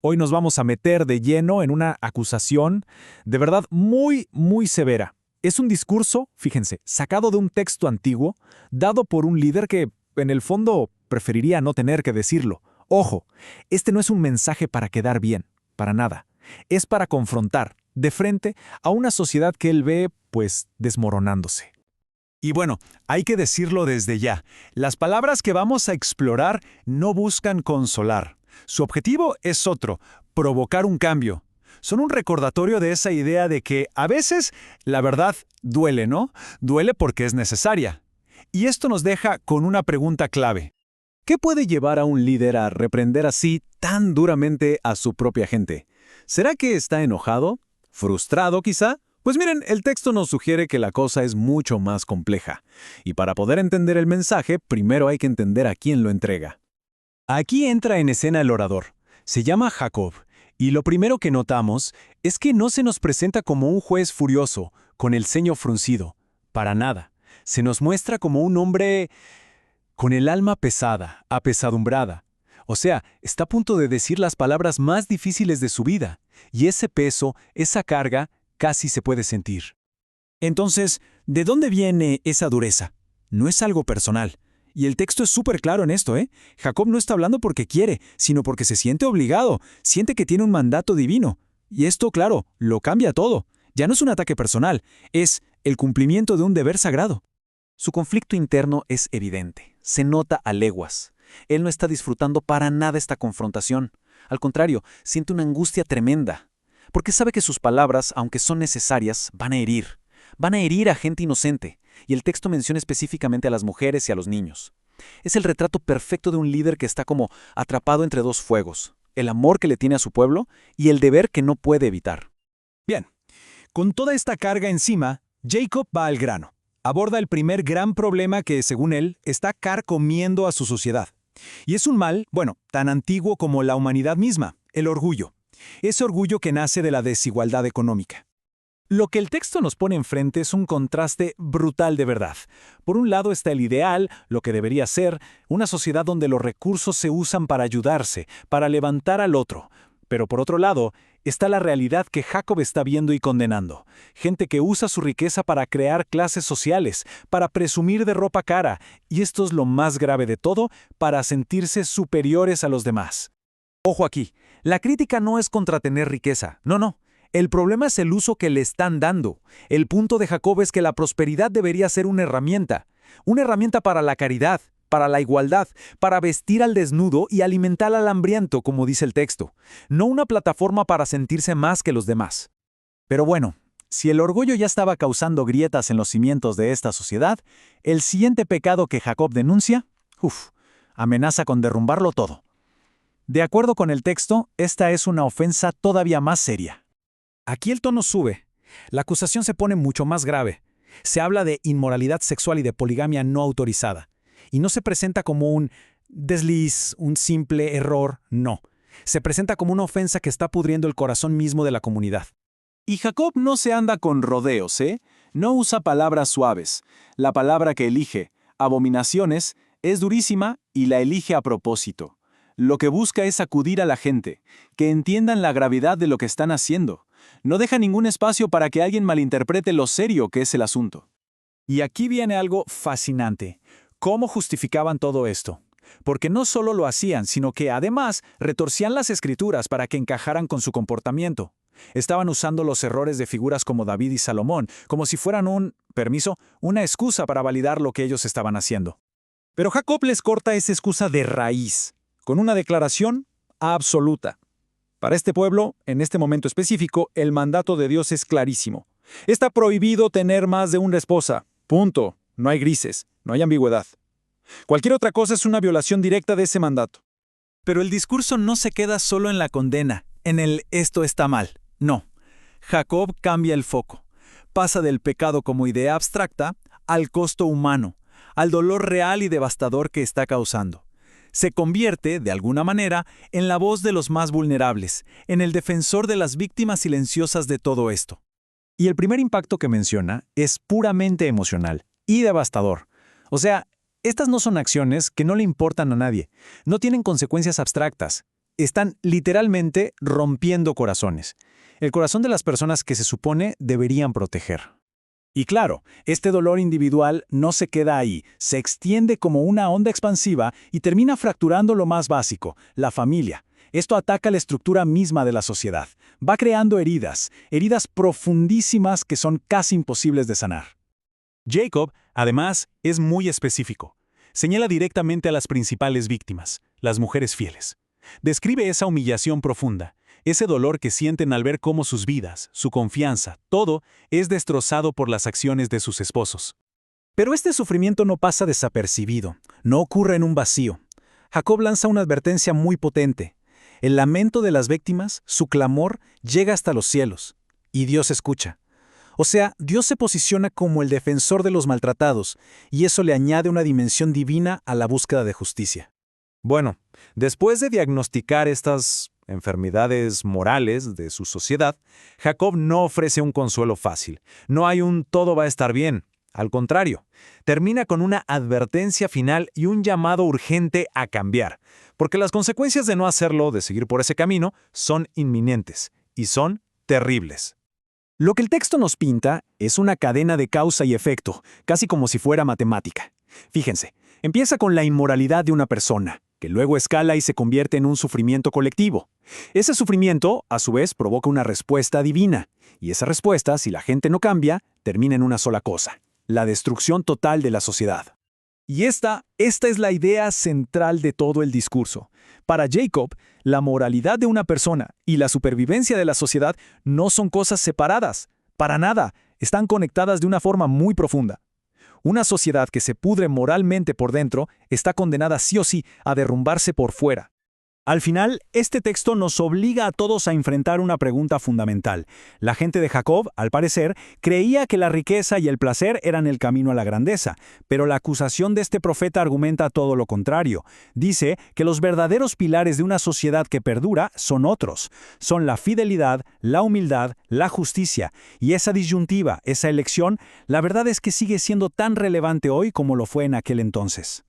Hoy nos vamos a meter de lleno en una acusación de verdad muy, muy severa. Es un discurso, fíjense, sacado de un texto antiguo, dado por un líder que, en el fondo, preferiría no tener que decirlo. Ojo, este no es un mensaje para quedar bien, para nada. Es para confrontar, de frente, a una sociedad que él ve, pues, desmoronándose. Y bueno, hay que decirlo desde ya. Las palabras que vamos a explorar no buscan consolar. Su objetivo es otro, provocar un cambio. Son un recordatorio de esa idea de que, a veces, la verdad duele, ¿no? Duele porque es necesaria. Y esto nos deja con una pregunta clave. ¿Qué puede llevar a un líder a reprender así tan duramente a su propia gente? ¿Será que está enojado? ¿Frustrado quizá? Pues miren, el texto nos sugiere que la cosa es mucho más compleja. Y para poder entender el mensaje, primero hay que entender a quién lo entrega. Aquí entra en escena el orador. Se llama Jacob. Y lo primero que notamos es que no se nos presenta como un juez furioso, con el ceño fruncido. Para nada. Se nos muestra como un hombre con el alma pesada, apesadumbrada. O sea, está a punto de decir las palabras más difíciles de su vida. Y ese peso, esa carga, casi se puede sentir. Entonces, ¿de dónde viene esa dureza? No es algo personal. Y el texto es súper claro en esto, ¿eh? Jacob no está hablando porque quiere, sino porque se siente obligado, siente que tiene un mandato divino. Y esto, claro, lo cambia todo. Ya no es un ataque personal, es el cumplimiento de un deber sagrado. Su conflicto interno es evidente, se nota a leguas. Él no está disfrutando para nada esta confrontación. Al contrario, siente una angustia tremenda. Porque sabe que sus palabras, aunque son necesarias, van a herir. Van a herir a gente inocente. Y el texto menciona específicamente a las mujeres y a los niños. Es el retrato perfecto de un líder que está como atrapado entre dos fuegos. El amor que le tiene a su pueblo y el deber que no puede evitar. Bien, con toda esta carga encima, Jacob va al grano. Aborda el primer gran problema que, según él, está carcomiendo a su sociedad. Y es un mal, bueno, tan antiguo como la humanidad misma, el orgullo. Ese orgullo que nace de la desigualdad económica. Lo que el texto nos pone enfrente es un contraste brutal de verdad. Por un lado está el ideal, lo que debería ser, una sociedad donde los recursos se usan para ayudarse, para levantar al otro. Pero por otro lado, está la realidad que Jacob está viendo y condenando. Gente que usa su riqueza para crear clases sociales, para presumir de ropa cara, y esto es lo más grave de todo, para sentirse superiores a los demás. Ojo aquí, la crítica no es contra tener riqueza, no. El problema es el uso que le están dando. El punto de Jacob es que la prosperidad debería ser una herramienta para la caridad, para la igualdad, para vestir al desnudo y alimentar al hambriento, como dice el texto, no una plataforma para sentirse más que los demás. Pero bueno, si el orgullo ya estaba causando grietas en los cimientos de esta sociedad, el siguiente pecado que Jacob denuncia, amenaza con derrumbarlo todo. De acuerdo con el texto, esta es una ofensa todavía más seria. Aquí el tono sube. La acusación se pone mucho más grave. Se habla de inmoralidad sexual y de poligamia no autorizada. Y no se presenta como un desliz, un simple error, no. Se presenta como una ofensa que está pudriendo el corazón mismo de la comunidad. Y Jacob no se anda con rodeos, ¿eh? No usa palabras suaves. La palabra que elige, abominaciones, es durísima y la elige a propósito. Lo que busca es acudir a la gente, que entiendan la gravedad de lo que están haciendo. No deja ningún espacio para que alguien malinterprete lo serio que es el asunto. Y aquí viene algo fascinante. ¿Cómo justificaban todo esto? Porque no solo lo hacían, sino que además retorcían las escrituras para que encajaran con su comportamiento. Estaban usando los errores de figuras como David y Salomón, como si fueran una excusa para validar lo que ellos estaban haciendo. Pero Jacob les corta esa excusa de raíz, con una declaración absoluta. Para este pueblo, en este momento específico, el mandato de Dios es clarísimo. Está prohibido tener más de una esposa. Punto. No hay grises, no hay ambigüedad. Cualquier otra cosa es una violación directa de ese mandato. Pero el discurso no se queda solo en la condena, en el esto está mal. No. Jacob cambia el foco. Pasa del pecado como idea abstracta al costo humano, al dolor real y devastador que está causando. Se convierte, de alguna manera, en la voz de los más vulnerables, en el defensor de las víctimas silenciosas de todo esto. Y el primer impacto que menciona es puramente emocional y devastador. O sea, estas no son acciones que no le importan a nadie, no tienen consecuencias abstractas. Están literalmente rompiendo corazones. El corazón de las personas que se supone deberían proteger. Y claro, este dolor individual no se queda ahí, se extiende como una onda expansiva y termina fracturando lo más básico, la familia. Esto ataca la estructura misma de la sociedad. Va creando heridas profundísimas que son casi imposibles de sanar. Jacob, además, es muy específico. Señala directamente a las principales víctimas, las mujeres fieles. Describe esa humillación profunda, ese dolor que sienten al ver cómo sus vidas, su confianza, todo es destrozado por las acciones de sus esposos. Pero este sufrimiento no pasa desapercibido, no ocurre en un vacío. Jacob lanza una advertencia muy potente. El lamento de las víctimas, su clamor, llega hasta los cielos, y Dios escucha. O sea, Dios se posiciona como el defensor de los maltratados, y eso le añade una dimensión divina a la búsqueda de justicia. Bueno, después de diagnosticar estas enfermedades morales de su sociedad, Jacob no ofrece un consuelo fácil. No hay un todo va a estar bien. Al contrario, termina con una advertencia final y un llamado urgente a cambiar, porque las consecuencias de no hacerlo, de seguir por ese camino, son inminentes y son terribles. Lo que el texto nos pinta es una cadena de causa y efecto, casi como si fuera matemática. Fíjense, empieza con la inmoralidad de una persona, que luego escala y se convierte en un sufrimiento colectivo. Ese sufrimiento, a su vez, provoca una respuesta divina, y esa respuesta, si la gente no cambia, termina en una sola cosa: la destrucción total de la sociedad. Y esta es la idea central de todo el discurso. Para Jacob, la moralidad de una persona y la supervivencia de la sociedad no son cosas separadas. Para nada, están conectadas de una forma muy profunda. Una sociedad que se pudre moralmente por dentro está condenada sí o sí a derrumbarse por fuera. Al final, este texto nos obliga a todos a enfrentar una pregunta fundamental. La gente de Jacob, al parecer, creía que la riqueza y el placer eran el camino a la grandeza, pero la acusación de este profeta argumenta todo lo contrario. Dice que los verdaderos pilares de una sociedad que perdura son otros. Son la fidelidad, la humildad, la justicia. Y esa disyuntiva, esa elección, la verdad es que sigue siendo tan relevante hoy como lo fue en aquel entonces.